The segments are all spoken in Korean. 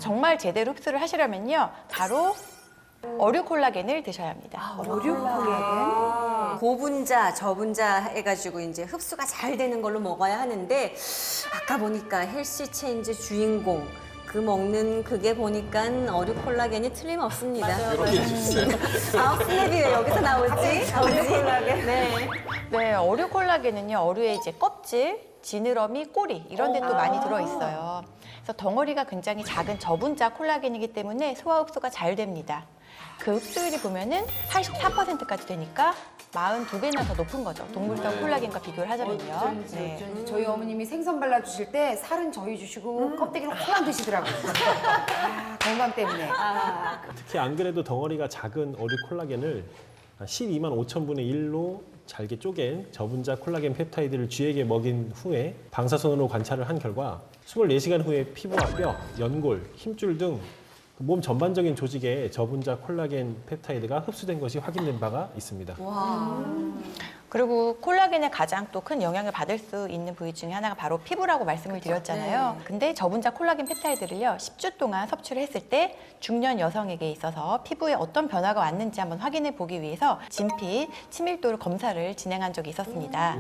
정말 제대로 흡수를 하시려면요, 바로 어류 콜라겐을 드셔야 합니다. 어류 콜라겐. 고분자, 저분자 해가지고 이제 흡수가 잘 되는 걸로 먹어야 하는데 아까 보니까 헬시 체인지 주인공 그 먹는 그게 보니까 어류 콜라겐이 틀림없습니다. 이렇게 해주세요. 스냅이 왜 여기서 나오지? 어류 콜라겐. 네. 네, 어류 콜라겐은요, 어류의 이제 껍질, 지느러미, 꼬리 이런 데 또 많이 들어있어요. 그래서 덩어리가 굉장히 작은 저분자 콜라겐이기 때문에 소화 흡수가 잘 됩니다. 그 흡수율이 보면은 84%까지 되니까 42배나 더 높은 거죠. 동물성 콜라겐과 비교를 하자면요. 어쩐지, 네. 어쩐지. 저희 어머님이 생선 발라주실 때 살은 저희 주시고 껍데기는 홀랑 드시더라고요. 건강 때문에. 특히 안 그래도 덩어리가 작은 어류 콜라겐을 12만 5천 분의 1로 잘게 쪼갠 저분자 콜라겐 펩타이드를 쥐에게 먹인 후에 방사선으로 관찰을 한 결과 24시간 후에 피부와 뼈, 연골, 힘줄 등 몸 전반적인 조직에 저분자 콜라겐 펩타이드가 흡수된 것이 확인된 바가 있습니다. 그리고 콜라겐의 가장 또 큰 영향을 받을 수 있는 부위 중에 하나가 바로 피부라고 말씀을 드렸잖아요. 근데 저분자 콜라겐 펩타이드를요, 10주 동안 섭취를 했을 때 중년 여성에게 있어서 피부에 어떤 변화가 왔는지 한번 확인해 보기 위해서 진피 친밀도를 검사를 진행한 적이 있었습니다.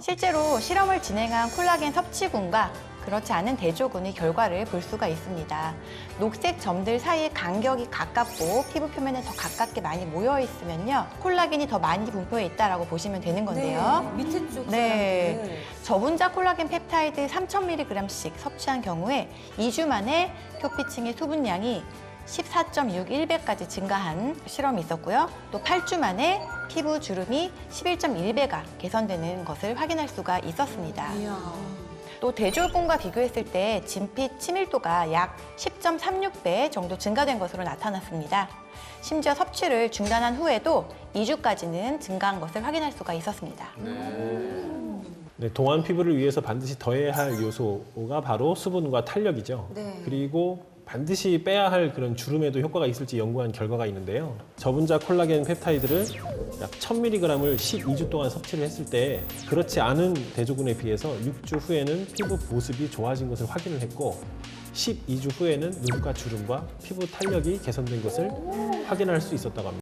실제로 실험을 진행한 콜라겐 섭취군과 그렇지 않은 대조군의 결과를 볼 수가 있습니다. 녹색 점들 사이에 간격이 가깝고 피부 표면에 더 가깝게 많이 모여 있으면요, 콜라겐이 더 많이 분포해 있다라고 보시면 되는 건데요. 밑에 쪽 네. 사람들. 저분자 콜라겐 펩타이드 3,000mg씩 섭취한 경우에 2주 만에 표피층의 수분량이 14.61배까지 증가한 실험이 있었고요. 또 8주 만에 피부 주름이 11.1배가 개선되는 것을 확인할 수가 있었습니다. 또 대조군과 비교했을 때 진피 친밀도가 약 10.36배 정도 증가된 것으로 나타났습니다. 심지어 섭취를 중단한 후에도 2주까지는 증가한 것을 확인할 수가 있었습니다. 네, 동안 피부를 위해서 반드시 더해야 할 요소가 바로 수분과 탄력이죠. 네. 그리고 반드시 빼야 할 그런 주름에도 효과가 있을지 연구한 결과가 있는데요. 저분자 콜라겐 펩타이드를 약 1000mg을 12주 동안 섭취를 했을 때 그렇지 않은 대조군에 비해서 6주 후에는 피부 보습이 좋아진 것을 확인을 했고 12주 후에는 눈가 주름과 피부 탄력이 개선된 것을 확인할 수 있었다고 합니다.